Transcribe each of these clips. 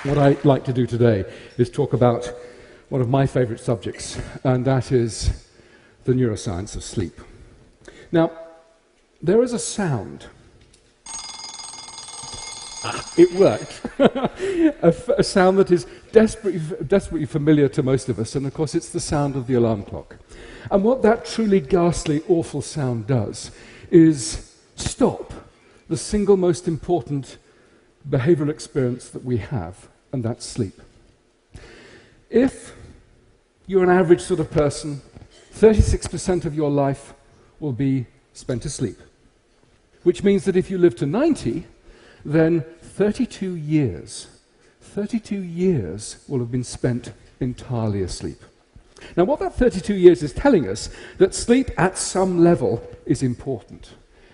What I'd like to do today is talk about one of my favorite subjects, and that is the neuroscience of sleep. Now, there is a sound. It worked. a sound that is desperately familiar to most of us, and of course it's the sound of the alarm clock. And what that truly ghastly, awful sound does is stop the single most important behavioral experience that we have, and that's sleep. If you're an average sort of person, 36% of your life will be spent asleep, which means that if you live to 90, then 32 years will have been spent entirely asleep. Now, what that 32 years is telling us, that sleep at some level is important.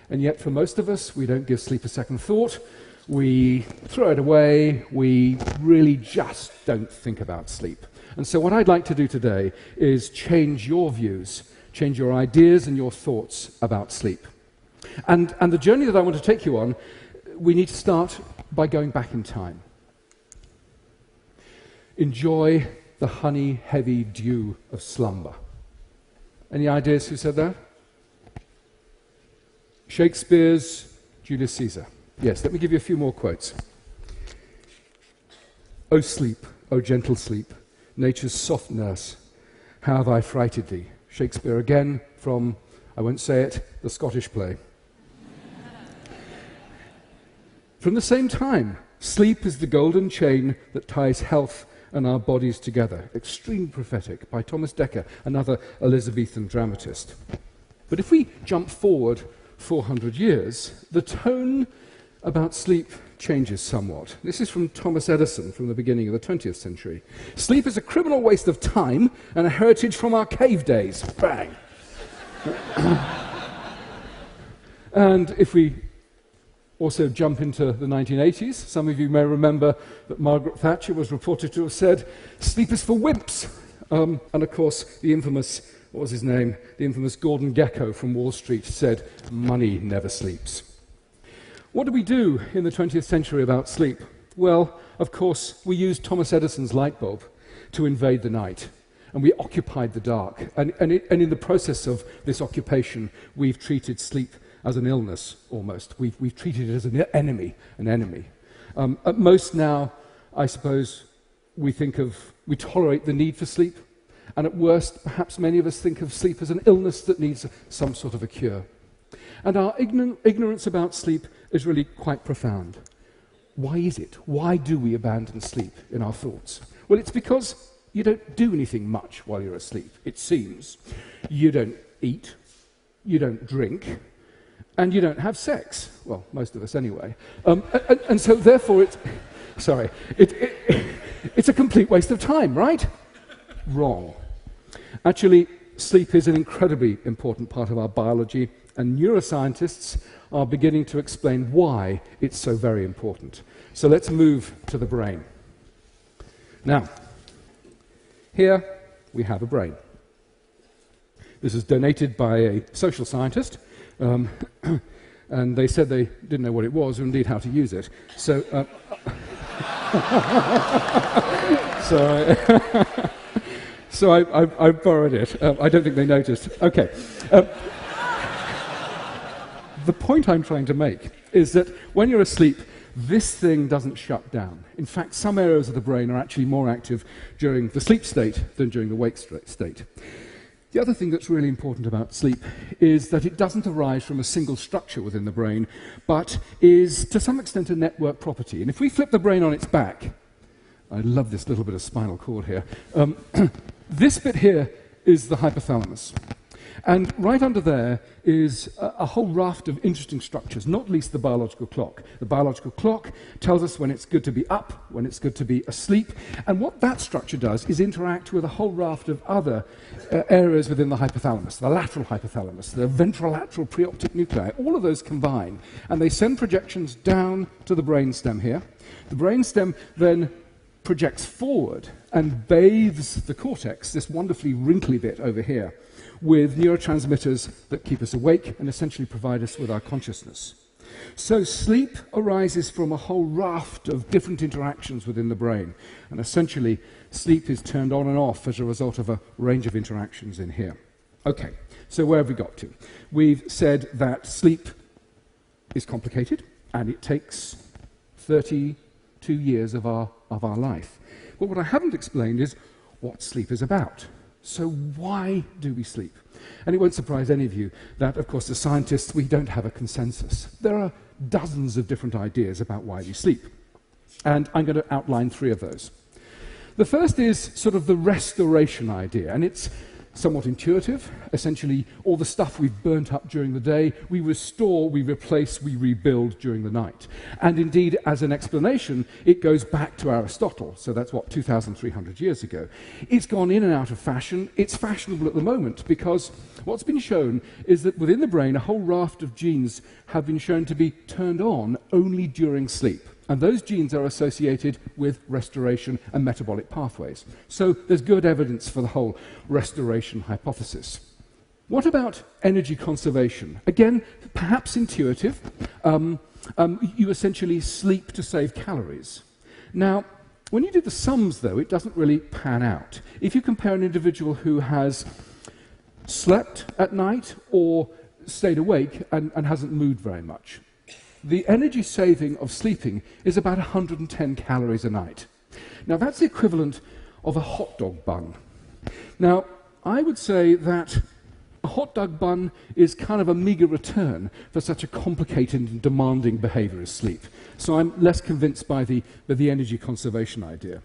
And yet, for most of us, we don't give sleep a second thought. We throw it away. We really just don't think about sleep. And so what I'd like to do today is change your views, change your ideas and your thoughts about sleep. And the journey that I want to take you on, we need to start by going back in time. Enjoy the honey-heavy dew of slumber. Any ideas who said that? Shakespeare's Julius Caesar. Yes, let me give you a few more quotes. O sleep, O gentle sleep, nature's soft nurse, how have I frighted thee? Shakespeare again from, I won't say it, the Scottish play. From the same time, sleep is the golden chain that ties health and our bodies together. Extremely prophetic, by Thomas Dekker, another Elizabethan dramatist. But if we jump forward 400 years, the tone about sleep changes somewhat. This is from Thomas Edison from the beginning of the 20th century. Sleep is a criminal waste of time and a heritage from our cave days. Bang! And if we also jump into the 1980s, some of you may remember that Margaret Thatcher was reported to have said, sleep is for wimps. And of course, the infamous, what was his name? The infamous Gordon Gekko from Wall Street said, money never sleeps. What do we do in the 20th century about sleep? Well, of course, we used Thomas Edison's light bulb to invade the night, and we occupied the dark. And in the process of this occupation, we've treated sleep as an illness, almost. We've treated it as an enemy. At most now, I suppose, we tolerate the need for sleep, and at worst, perhaps many of us think of sleep as an illness that needs some sort of a cure. And our ignorance about sleep is really quite profound. Why is it? Why do we abandon sleep in our thoughts? Well, it's because you don't do anything much while you're asleep, it seems. You don't eat, you don't drink, and you don't have sex. Well, most of us anyway. And so therefore it's a complete waste of time, right? Wrong. Actually, sleep is an incredibly important part of our biology, and neuroscientists are beginning to explain why it's so very important. So let's move to the brain. Now, here we have a brain. This is donated by a social scientist, and they said they didn't know what it was or indeed how to use it. So, so I borrowed it. I don't think they noticed. Okay. The point I'm trying to make is that when you're asleep, this thing doesn't shut down. In fact, some areas of the brain are actually more active during the sleep state than during the wake state. The other thing that's really important about sleep is that it doesn't arise from a single structure within the brain, but is to some extent a network property. And if we flip the brain on its back, I love this little bit of spinal cord here, this bit here is the hypothalamus. And right under there is a whole raft of interesting structures, not least the biological clock. The biological clock tells us when it's good to be up, when it's good to be asleep, and what that structure does is interact with a whole raft of other areas within the hypothalamus, the lateral hypothalamus, the ventrolateral preoptic nuclei. All of those combine, and they send projections down to the brainstem here. The brainstem then projects forward and bathes the cortex, this wonderfully wrinkly bit over here, with neurotransmitters that keep us awake and essentially provide us with our consciousness. So sleep arises from a whole raft of different interactions within the brain. And essentially, sleep is turned on and off as a result of a range of interactions in here. Okay, so where have we got to? We've said that sleep is complicated, and it takes 32 years of our life. But what I haven't explained is what sleep is about. So why do we sleep? And it won't surprise any of you that, of course, as scientists, we don't have a consensus. There are dozens of different ideas about why we sleep. And I'm going to outline 3 of those. The first is sort of the restoration idea, and it's somewhat intuitive. Essentially, all the stuff we've burnt up during the day, we restore, we replace, we rebuild during the night. And indeed, as an explanation, it goes back to Aristotle. So that's what, 2,300 years ago. It's gone in and out of fashion. It's fashionable at the moment because what's been shown is that within the brain, a whole raft of genes have been shown to be turned on only during sleep. And those genes are associated with restoration and metabolic pathways. So there's good evidence for the whole restoration hypothesis. What about energy conservation? Again, perhaps intuitive. You essentially sleep to save calories. Now, when you do the sums, though, it doesn't really pan out. If you compare an individual who has slept at night or stayed awake and hasn't moved very much, the energy saving of sleeping is about 110 calories a night. Now, that's the equivalent of a hot dog bun. Now, I would say that a hot dog bun is kind of a meager return for such a complicated and demanding behavior as sleep. So I'm less convinced by the energy conservation idea.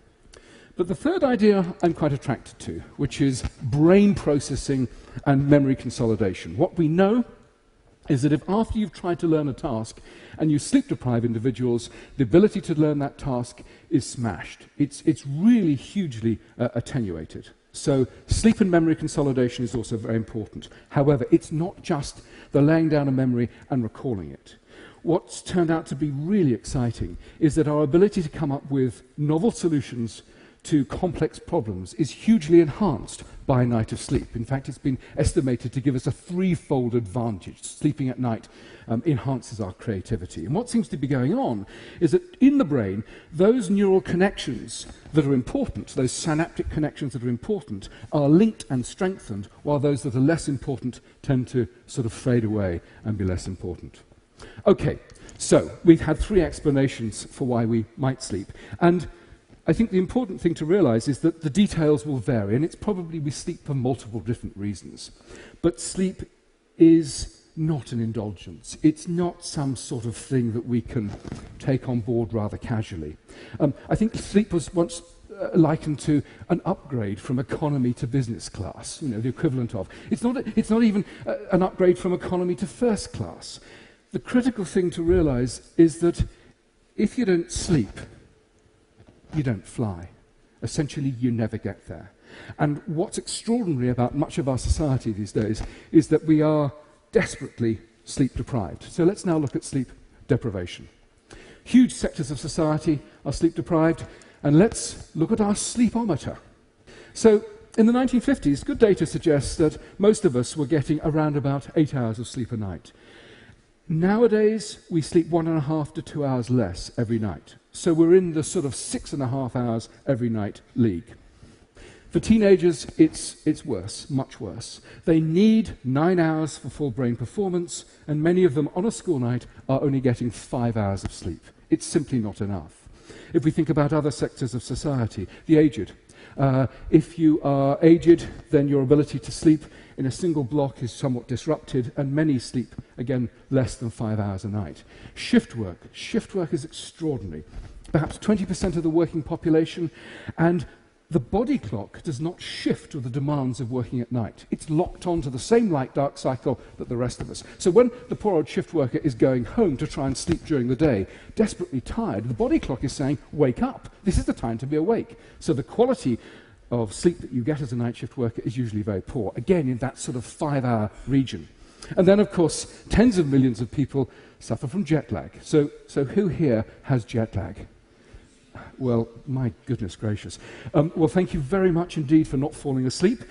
But the third idea I'm quite attracted to, which is brain processing and memory consolidation. What we know is that if after you've tried to learn a task and you sleep-deprive individuals, the ability to learn that task is smashed. It's really hugely attenuated. So sleep and memory consolidation is also very important. However, it's not just the laying down of memory and recalling it. What's turned out to be really exciting is that our ability to come up with novel solutions to complex problems is hugely enhanced by a night of sleep. In fact, it's been estimated to give us a 3-fold advantage. Sleeping at night enhances our creativity. And what seems to be going on is that in the brain, those neural connections that are important, those synaptic connections that are important, are linked and strengthened, while those that are less important tend to sort of fade away and be less important. Okay, so we've had 3 explanations for why we might sleep. And I think the important thing to realize is that the details will vary, and it's probably we sleep for multiple different reasons. But sleep is not an indulgence. It's not some sort of thing that we can take on board rather casually. I think sleep was once likened to an upgrade from economy to business class, the equivalent of. It's not even an upgrade from economy to first class. The critical thing to realize is that if you don't sleep, you don't fly. Essentially, you never get there. And what's extraordinary about much of our society these days is that we are desperately sleep deprived. So let's now look at sleep deprivation. Huge sectors of society are sleep deprived, and let's look at our sleepometer. So in the 1950s, good data suggests that most of us were getting around about 8 hours of sleep a night. Nowadays, we sleep 1.5 to 2 hours less every night. So we're in the sort of 6.5 hours every night league. For teenagers, it's worse, much worse. They need 9 hours for full brain performance, and many of them on a school night are only getting 5 hours of sleep. It's simply not enough. If we think about other sectors of society, the aged. If you are aged, then your ability to sleep in a single block is somewhat disrupted, and many sleep, again, less than 5 hours a night. Shift work is extraordinary. Perhaps 20% of the working population, and the body clock does not shift with the demands of working at night. It's locked onto the same light-dark cycle that the rest of us. So when the poor old shift worker is going home to try and sleep during the day, desperately tired, the body clock is saying, wake up. This is the time to be awake. So the quality of sleep that you get as a night shift worker is usually very poor, again, in that sort of 5-hour region. And then, of course, tens of millions of people suffer from jet lag. So who here has jet lag? Well, my goodness gracious. Well, thank you very much indeed for not falling asleep.